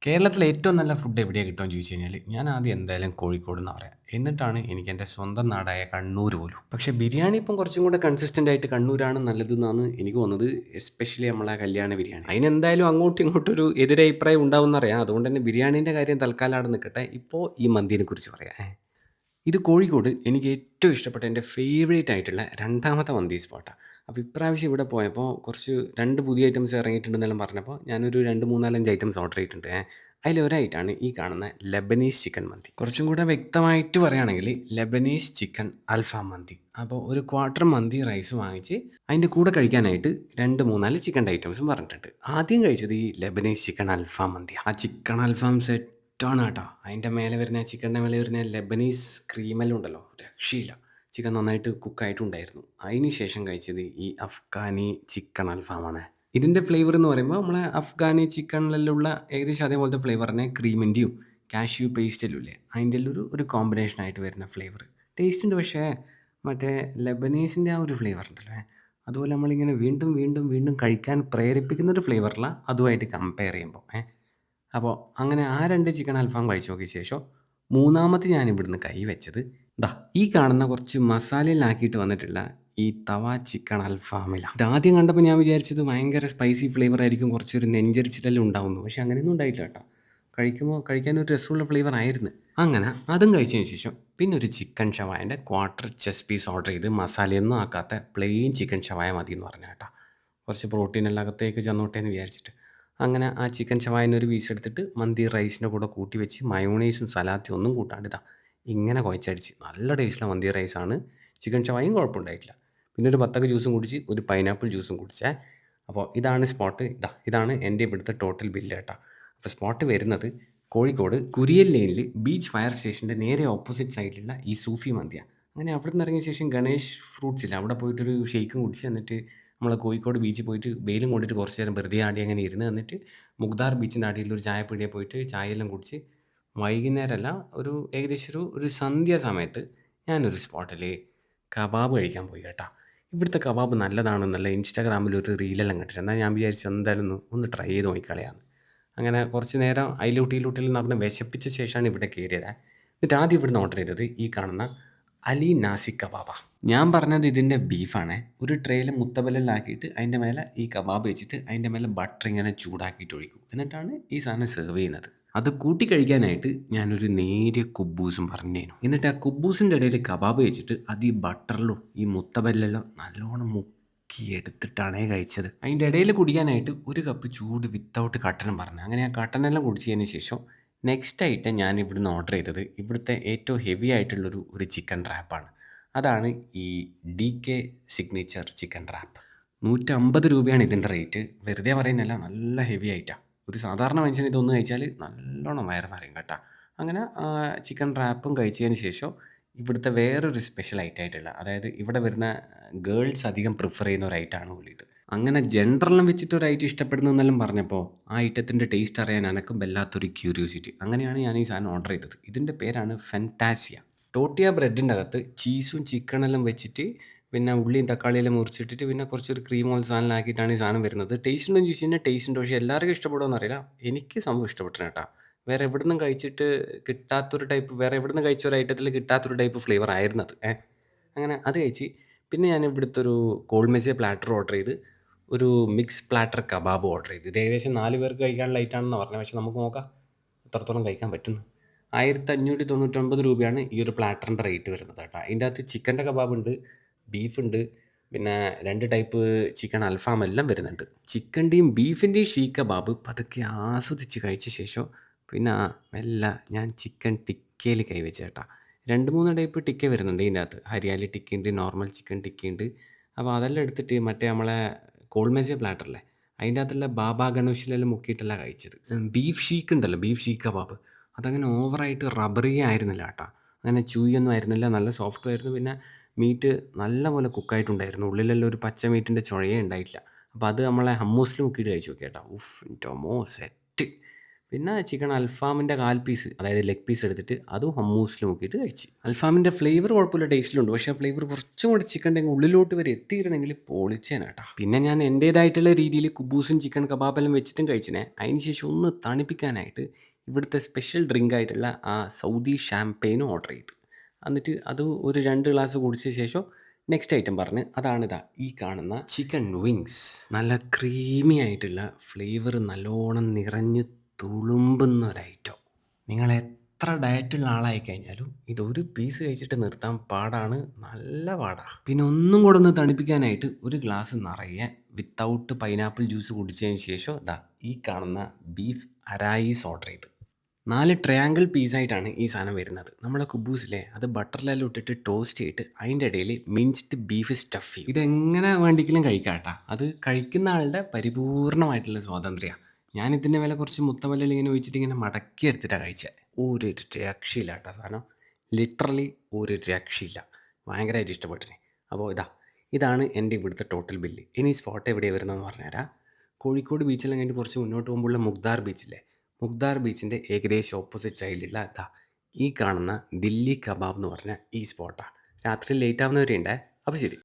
കേരളത്തിലെ ഏറ്റവും നല്ല ഫുഡ് എവിടെയാ കിട്ടുകയെന്ന് ചോദിച്ചു കഴിഞ്ഞാൽ ഞാൻ ആദ്യം എന്തായാലും കോഴിക്കോട് എന്നാണ് പറയാം. എന്നിട്ടാണ് എനിക്ക് എൻ്റെ സ്വന്തം നാടായ കണ്ണൂർ പോലും. പക്ഷേ ബിരിയാണി ഇപ്പം കുറച്ചും കൂടെ കൺസിസ്റ്റൻ്റ് ആയിട്ട് കണ്ണൂരാണ് നല്ലതെന്നാണ് എനിക്ക് തോന്നുന്നത്. എസ്പെഷ്യലി നമ്മളെ കല്യാണ ബിരിയാണി. അതിനെന്തായാലും അങ്ങോട്ടും ഇങ്ങോട്ടും ഒരു എതിരഭിപ്രായം ഉണ്ടാവുമെന്നറിയാം. അതുകൊണ്ട് തന്നെ ബിരിയാണീൻ്റെ കാര്യം തൽക്കാലം അവിടെ നിൽക്കട്ടെ. ഇപ്പോൾ ഈ മന്തീനെ കുറിച്ച് പറയാം. ഇത് കോഴിക്കോട് എനിക്ക് ഏറ്റവും ഇഷ്ടപ്പെട്ട എൻ്റെ ഫേവറേറ്റ് ആയിട്ടുള്ള രണ്ടാമത്തെ മന്തി സ്പോട്ടാണ്. അപ്പോൾ ഇപ്രാവശ്യം ഇവിടെ പോയപ്പോൾ കുറച്ച് 2 പുതിയ ഐറ്റംസ് ഇറങ്ങിയിട്ടുണ്ടെന്നെല്ലാം പറഞ്ഞപ്പോൾ ഞാനൊരു 2, 3, 4, 5 ഐറ്റംസ് ഓർഡർ ചെയ്തിട്ടുണ്ട്. അതിലൊരായിട്ടാണ് ഈ കാണുന്ന ലെബനീസ് ചിക്കൻ മന്തി. കുറച്ചും കൂടെ വ്യക്തമായിട്ട് പറയുകയാണെങ്കിൽ ലെബനീസ് ചിക്കൻ അൽഫാം മന്തി. അപ്പോൾ ഒരു ക്വാർട്ടർ മന്തി റൈസ് വാങ്ങിച്ച് അതിൻ്റെ കൂടെ കഴിക്കാനായിട്ട് 2, 3, 4 ചിക്കൻ്റെ ഐറ്റംസും പറഞ്ഞിട്ടുണ്ട്. ആദ്യം കഴിച്ചത് ഈ ലെബനീസ് ചിക്കൻ അൽഫാം മന്തിയാണ്. ആ ചിക്കൻ അൽഫാം സെറ്റാണ് കേട്ടോ. അതിൻ്റെ മേലെ വരുന്ന ചിക്കൻ്റെ മേലെ വരുന്ന ലെബനീസ് ക്രീമെല്ലാം ഉണ്ടല്ലോ, രക്ഷയില്ല. ചിക്കൻ നന്നായിട്ട് കുക്കായിട്ടുണ്ടായിരുന്നു. അതിന് ശേഷം കഴിച്ചത് ഈ അഫ്ഗാനി ചിക്കൻ അൽഫാമാണ്. ഇതിൻ്റെ ഫ്ലേവർ എന്ന് പറയുമ്പോൾ നമ്മളെ അഫ്ഗാനി ചിക്കനിലുള്ള ഏകദേശം അതേപോലത്തെ ഫ്ലേവർ തന്നെ ക്രീമിൻ്റെയും കാഷ്യൂ പേസ്റ്റിലും ഇല്ലേ, അതിൻ്റെ എല്ലാം ഒരു കോമ്പിനേഷനായിട്ട് വരുന്ന ഫ്ലേവർ ടേസ്റ്റ് ഉണ്ട്. പക്ഷേ മറ്റേ ലെബനീസിൻ്റെ ആ ഒരു ഫ്ലേവർ ഉണ്ടല്ലോ, അതുപോലെ നമ്മളിങ്ങനെ വീണ്ടും വീണ്ടും വീണ്ടും കഴിക്കാൻ പ്രേരിപ്പിക്കുന്ന ഒരു ഫ്ലേവറില്ല അതുമായിട്ട് കമ്പയർ ചെയ്യുമ്പോൾ. അപ്പോൾ അങ്ങനെ ആ 2 ചിക്കൻ അൽഫാം കഴിച്ച് നോക്കിയ ശേഷം മൂന്നാമത് ഞാൻ ഇവിടുന്ന് കൈ വെച്ചത് ദാ ഈ കാണുന്ന കുറച്ച് മസാലയിലാക്കിയിട്ട് വന്നിട്ടുള്ള ഈ തവ ചിക്കൻ അൽഫാമിലാണ്. ഇതാദ്യം കണ്ടപ്പോൾ ഞാൻ വിചാരിച്ചത് ഭയങ്കര സ്പൈസി ഫ്ലേവർ ആയിരിക്കും, കുറച്ചൊരു നെഞ്ചരിച്ചിലെല്ലാം ഉണ്ടാവുന്നു. പക്ഷേ അങ്ങനെയൊന്നും ഉണ്ടായില്ല കേട്ടോ. കഴിക്കുമ്പോൾ കഴിക്കാനൊരു രസമുള്ള ഫ്ലേവർ ആയിരുന്നു. അങ്ങനെ അതും കഴിച്ചതിന് ശേഷം പിന്നെ ഒരു ചിക്കൻ ഷവായൻ്റെ ക്വാർട്ടർ ചെസ്റ്റ് പീസ് ഓർഡർ ചെയ്ത് മസാലയൊന്നും ആക്കാത്ത പ്ലെയിൻ ചിക്കൻ ഷവായ മതി എന്ന് പറഞ്ഞു കേട്ടോ. കുറച്ച് പ്രോട്ടീൻ എല്ലാം അകത്തേക്ക് ചെന്നോട്ടെ എന്ന് വിചാരിച്ചിട്ട്. അങ്ങനെ ആ ചിക്കൻ ഷവായിന്ന് ഒരു പീസ് എടുത്തിട്ട് മന്തി റൈസിൻ്റെ കൂടെ കൂട്ടി വെച്ച് മയോണൈസും സലാത്തും ഒന്നും കൂട്ടാണ്ട് ഇങ്ങനെ കുഴച്ചടിച്ച് നല്ല ടേസ്റ്റുള്ള മന്തി റൈസാണ്. ചിക്കൻ ഷവായും കുഴപ്പമുണ്ടായിട്ടില്ല. പിന്നെ ഒരു ബത്തക്ക ജ്യൂസും കുടിച്ച് ഒരു പൈനാപ്പിൾ ജ്യൂസും കുടിച്ചേ. അപ്പോൾ ഇതാണ് സ്പോട്ട്. ഇതാണ് എൻ്റെ ഇവിടുത്തെ ടോട്ടൽ ബില്ല് കേട്ടോ. അപ്പോൾ സ്പോട്ട് വരുന്നത് കോഴിക്കോട് കുരിയൻ ലൈനിൽ ബീച്ച് ഫയർ സ്റ്റേഷൻ്റെ നേരെ ഓപ്പോസിറ്റ് സൈഡിലുള്ള ഈ സൂഫി മന്തിയാണ്. അങ്ങനെ അവിടെ നിന്ന് ഇറങ്ങിയ ശേഷം ഗണേഷ് ഫ്രൂട്ട്സ് ഇല്ല, അവിടെ പോയിട്ടൊരു ഷെയ്ക്കും കുടിച്ച് എന്നിട്ട് നമ്മൾ കോഴിക്കോട് ബീച്ചിൽ പോയിട്ട് വെയിലും കൊണ്ടിട്ട് കുറച്ച് നേരം വെറുതെ ആടി അങ്ങനെ ഇരുന്ന് എന്നിട്ട് മുഗ്ദാർ ബീച്ചിൻ്റെ അടിയിൽ ഒരു ചായപ്പീടികയിൽ പോയിട്ട് ചായയെല്ലാം കുടിച്ച് വൈകുന്നേരമല്ല ഒരു ഏകദേശം ഒരു സന്ധ്യ സമയത്ത് ഞാനൊരു സ്പോട്ടിൽ കബാബ് കഴിക്കാൻ പോയി കേട്ടോ. ഇവിടുത്തെ കബാബ് നല്ലതാണെന്നുള്ള ഇൻസ്റ്റാഗ്രാമിൽ ഒരു റീലെല്ലാം കണ്ടിട്ട് എന്നാൽ ഞാൻ വിചാരിച്ചു എന്തായാലും ഒന്ന് ട്രൈ ചെയ്ത് നോക്കിക്കളയാന്ന്. അങ്ങനെ കുറച്ച് നേരം അതിലൂട്ടിയിലൂട്ടിൽ നടന്ന് വിശപ്പിച്ച ശേഷമാണ് ഇവിടെ കയറിയത്. എന്നിട്ട് ആദ്യം ഇവിടുന്ന് ഓർഡർ ചെയ്തത് ഈ കാണുന്ന അലി നാസിക് കബാബ. ഞാൻ പറഞ്ഞത് ഇതിൻ്റെ ബീഫാണ്. ഒരു ട്രേയിൽ മുത്തബലെല്ലാക്കിയിട്ട് അതിൻ്റെ മേലെ ഈ കബാബ് വെച്ചിട്ട് അതിൻ്റെ മേലെ ബട്ടർ ഇങ്ങനെ ചൂടാക്കിയിട്ട് ഒഴിക്കും. എന്നിട്ടാണ് ഈ സാധനം സെർവ് ചെയ്യുന്നത്. അത് കൂട്ടി കഴിക്കാനായിട്ട് ഞാനൊരു നേരിയ കുബൂസും പറഞ്ഞേനു. എന്നിട്ട് ആ കുബൂസിൻ്റെ ഇടയിൽ കബാബ് വെച്ചിട്ട് അത് ഈ ബട്ടറിലും ഈ മുത്തബല്ലെല്ലാം നല്ലോണം മുക്കി എടുത്തിട്ടാണേ കഴിച്ചത്. അതിൻ്റെ ഇടയിൽ കുടിക്കാനായിട്ട് ഒരു കപ്പ് ചൂട് വിത്തൗട്ട് കട്ടനും പറഞ്ഞു. അങ്ങനെ ആ കട്ടനെല്ലാം കുടിച്ചതിന് ശേഷം നെക്സ്റ്റ് ഐറ്റം ഞാൻ ഇവിടുന്ന് ഓർഡർ ചെയ്തത് ഇവിടുത്തെ ഏറ്റവും ഹെവി ആയിട്ടുള്ളൊരു ചിക്കൻ റാപ്പാണ്. അതാണ് ഈ DK സിഗ്നേച്ചർ ചിക്കൻ റാപ്പ്. 150 രൂപയാണ് ഇതിൻ്റെ റേറ്റ്. വെറുതെ പറയുന്നതല്ല, നല്ല ഹെവി ആയിട്ടാണ്. ഒരു സാധാരണ മനുഷ്യന് ഇതൊന്ന് കഴിച്ചാൽ നല്ലോണം വയറ് നിറയും കേട്ടോ. അങ്ങനെ ചിക്കൻ റാപ്പും കഴിച്ചതിന് ശേഷം ഇവിടുത്തെ വേറൊരു സ്പെഷ്യൽ ഐറ്റം ആയിട്ടുള്ള, അതായത് ഇവിടെ വരുന്ന ഗേൾസ് അധികം പ്രിഫർ ചെയ്യുന്ന ഒരു ഐറ്റമാണ് പോലും ഇത്. അങ്ങനെ ജെൻഡറെല്ലാം വെച്ചിട്ട് ഒരു ഐറ്റം ഇഷ്ടപ്പെടുന്നെന്നെല്ലാം പറഞ്ഞപ്പോൾ ആ ഐറ്റത്തിൻ്റെ ടേസ്റ്റ് അറിയാൻ എനക്കും വല്ലാത്തൊരു ക്യൂരിയോസിറ്റി. അങ്ങനെയാണ് ഞാൻ ഈ സാധനം ഓർഡർ ചെയ്തത്. ഇതിൻ്റെ പേരാണ് ഫെൻറ്റാസിയ. ടോട്ടിയ ബ്രെഡിൻ്റെ അകത്ത് ചീസും ചിക്കനെല്ലാം വെച്ചിട്ട് പിന്നെ ഉള്ളിയും തക്കാളിയെല്ലാം മുറിച്ചിട്ടിട്ട് പിന്നെ കുറച്ചൊരു ക്രീം പോലത്തെ സാധനം ആക്കിയിട്ടാണ് ഈ സാധനം വരുന്നത്. ടേസ്റ്റ് ഉണ്ടോ എന്ന് ചോദിച്ചു കഴിഞ്ഞാൽ ടേസ്റ്റ് ഉണ്ട്. പക്ഷേ എല്ലാവർക്കും ഇഷ്ടപ്പെടുമോ അറിയില്ല. എനിക്ക് സംഭവം ഇഷ്ടപ്പെട്ടിന് കേട്ടോ. വേറെ എവിടുന്നും കഴിച്ചിട്ട് കിട്ടാത്തൊരു ടൈപ്പ്, വേറെ എവിടുന്ന് കഴിച്ച ഒരു ഐറ്റത്തിൽ കിട്ടാത്തൊരു ടൈപ്പ് ഫ്ലേവർ ആയിരുന്നു അത്. അങ്ങനെ അത് കഴിച്ച് പിന്നെ ഞാൻ ഇവിടുത്തെ ഒരു കോൾമെസിയ പ്ലാറ്റർ ഓർഡർ ചെയ്ത് ഒരു മിക്സ് പ്ലാറ്റർ കബാബ് ഓർഡർ ചെയ്തു. ഇത് ഏകദേശം 4 പേർക്ക് കഴിക്കാനുള്ള ഐറ്റാണെന്ന് പറഞ്ഞത്. പക്ഷേ നമുക്ക് നോക്കാം എത്രത്തോളം കഴിക്കാൻ പറ്റുന്നു. 1599 രൂപയാണ് ഈ ഒരു പ്ലാറ്ററിൻ്റെ റേറ്റ് വരുന്നത് കേട്ടോ. അതിൻ്റെ അകത്ത് ചിക്കൻ്റെ കബാബ് ഉണ്ട്, ബീഫുണ്ട്, പിന്നെ 2 ടൈപ്പ് ചിക്കൻ അൽഫാം എല്ലാം വരുന്നുണ്ട്. ചിക്കൻ്റെയും ബീഫിൻ്റെയും ഷീ കബാബ് പതുക്കെ ആസ്വദിച്ച് കഴിച്ച ശേഷം പിന്നെ മെല്ലെ ഞാൻ ചിക്കൻ ടിക്കയിൽ കൈവച്ച് കേട്ടോ. 2, 3 ടൈപ്പ് ടിക്ക വരുന്നുണ്ട് ഇതിൻ്റെ അകത്ത്. Hariyali ടിക്കയുണ്ട്, normal chicken ടിക്കയുണ്ട്. അപ്പോൾ അതെല്ലാം എടുത്തിട്ട് മറ്റേ നമ്മളെ കോൾമെസിയ പ്ലാറ്ററില്ലേ അതിൻ്റെ അകത്തുള്ള ബാബ ഗണേഷിലെല്ലാം മുക്കിയിട്ടല്ല കഴിച്ചത്. ബീഫ് ഷീക്ക് ഉണ്ടല്ലോ, ബീഫ് ഷീക്ക് കബാബ്, അതങ്ങനെ ഓവറായിട്ട് റബ്ബറി ആയിരുന്നില്ല കേട്ടോ. അങ്ങനെ ചൂയൊന്നും ആയിരുന്നില്ല, നല്ല സോഫ്റ്റും ആയിരുന്നു. പിന്നെ മീറ്റ് നല്ലപോലെ കുക്കായിട്ടുണ്ടായിരുന്നു. ഉള്ളിലെല്ലാം ഒരു പച്ച മീറ്റിൻ്റെ ചുഴയേ ഉണ്ടായിട്ടില്ല. അപ്പോൾ അത് നമ്മളെ ഹമ്മൂസിൽ മുക്കിയിട്ട് കഴിച്ച് നോക്കി കേട്ടോ. ഉഫ് എൻ്റെ മോ സെറ്റ്. പിന്നെ ചിക്കൻ അൽഫാമിൻ്റെ 1/4 പീസ്, അതായത് ലെഗ് പീസ് എടുത്തിട്ട് അതും ഹമ്മൂസിൽ മുക്കിയിട്ട് കഴിച്ച്. അൽഫാമിൻ്റെ ഫ്ലേവർ കുഴപ്പമില്ല, ടേസ്റ്റിലുണ്ട്. പക്ഷേ ആ ഫ്ലേവർ കുറച്ചും കൂടി ചിക്കൻ്റെ ഉള്ളിലോട്ട് വരെ എത്തിയിരുന്നെങ്കിൽ പൊളിച്ചേനാട്ടാ. പിന്നെ ഞാൻ എൻ്റേതായിട്ടുള്ള രീതിയിൽ കുബൂസും ചിക്കൻ കബാബെല്ലാം വെച്ചിട്ടും കഴിച്ചിനെ. അതിന് ശേഷം ഒന്ന് തണുപ്പിക്കാനായിട്ട് ഇവിടുത്തെ സ്പെഷ്യൽ ഡ്രിങ്ക് ആയിട്ടുള്ള ആ സൗദി ഷാംപെയിനും ഓർഡർ ചെയ്തു. എന്നിട്ട് അത് ഒരു 2 ഗ്ലാസ് കുടിച്ച ശേഷം നെക്സ്റ്റ് ഐറ്റം പറഞ്ഞ് അതാണിതാ ഈ കാണുന്ന ചിക്കൻ വിങ്സ്. നല്ല ക്രീമി ആയിട്ടുള്ള ഫ്ലേവർ നല്ലോണം നിറഞ്ഞ് തുളുമ്പുന്ന ഒരു ഐറ്റം. നിങ്ങൾ എത്ര ഡയറ്റുള്ള ആളായി കഴിഞ്ഞാലും ഇതൊരു പീസ് കഴിച്ചിട്ട് നിർത്താൻ പാടാണ്, നല്ല പാടാ. പിന്നെ ഒന്നും കൂടെ ഒന്ന് തണുപ്പിക്കാനായിട്ട് ഒരു ഗ്ലാസ് നിറയെ വിത്തൗട്ട് പൈനാപ്പിൾ ജ്യൂസ് കുടിച്ചതിന് ശേഷം ദാ ഈ കാണുന്ന ബീഫ് അരായിസ് ഓർഡർ ചെയ്തു. 4 ട്രയാങ്കിൾ പീസായിട്ടാണ് ഈ സാധനം വരുന്നത്. നമ്മളെ കുബൂസിലെ അത് ബട്ടറിലെല്ലാം ഇട്ടിട്ട് ടോസ്റ്റ് ചെയ്തിട്ട് അതിൻ്റെ ഇടയിൽ മിൻസ്ഡ് ബീഫ് സ്റ്റഫ് ചെയ്യും. ഇതെങ്ങനെ വേണ്ടെങ്കിലും കഴിക്കാം കേട്ടോ. അത് കഴിക്കുന്ന ആളുടെ പരിപൂർണമായിട്ടുള്ള സ്വാതന്ത്ര്യമാണ്. ഞാൻ ഇതിൻ്റെ മേലെ കുറച്ച് മുത്തമല്ലി ഇങ്ങനെ ഒഴിച്ചിട്ട് ഇങ്ങനെ മടക്കി എടുത്തിട്ടാണ് കഴിച്ചത്. ഒരു രക്ഷയില്ല കേട്ടോ സാധനം. ലിറ്ററലി ഒരു രക്ഷയില്ല. ഭയങ്കരമായിട്ട് ഇഷ്ടപ്പെട്ടിന്. അപ്പോൾ ഇതാണ് എൻ്റെ ഇവിടുത്തെ ടോട്ടൽ ബില്ല്. ഇനി സ്പോട്ട് എവിടെയാണ് വരുന്നതെന്ന് പറഞ്ഞുതരാം. കോഴിക്കോട് ബീച്ചെല്ലാം കഴിഞ്ഞിട്ട് കുറച്ച് മുന്നോട്ട് പോകുമ്പോഴുള്ള മുഗ്ദാർ ബീച്ചില്ലേ, മുഗ്ദാർ ബീച്ചിൻ്റെ ഏകദേശം ഓപ്പോസിറ്റ് സൈഡിലുള്ള ഈ കാണുന്ന ദില്ലി കബാബ് എന്ന് പറഞ്ഞ ഈ സ്പോട്ടാണ്. രാത്രി ലേറ്റ് ആവുന്നവരുണ്ടേ. അപ്പോൾ ശരി.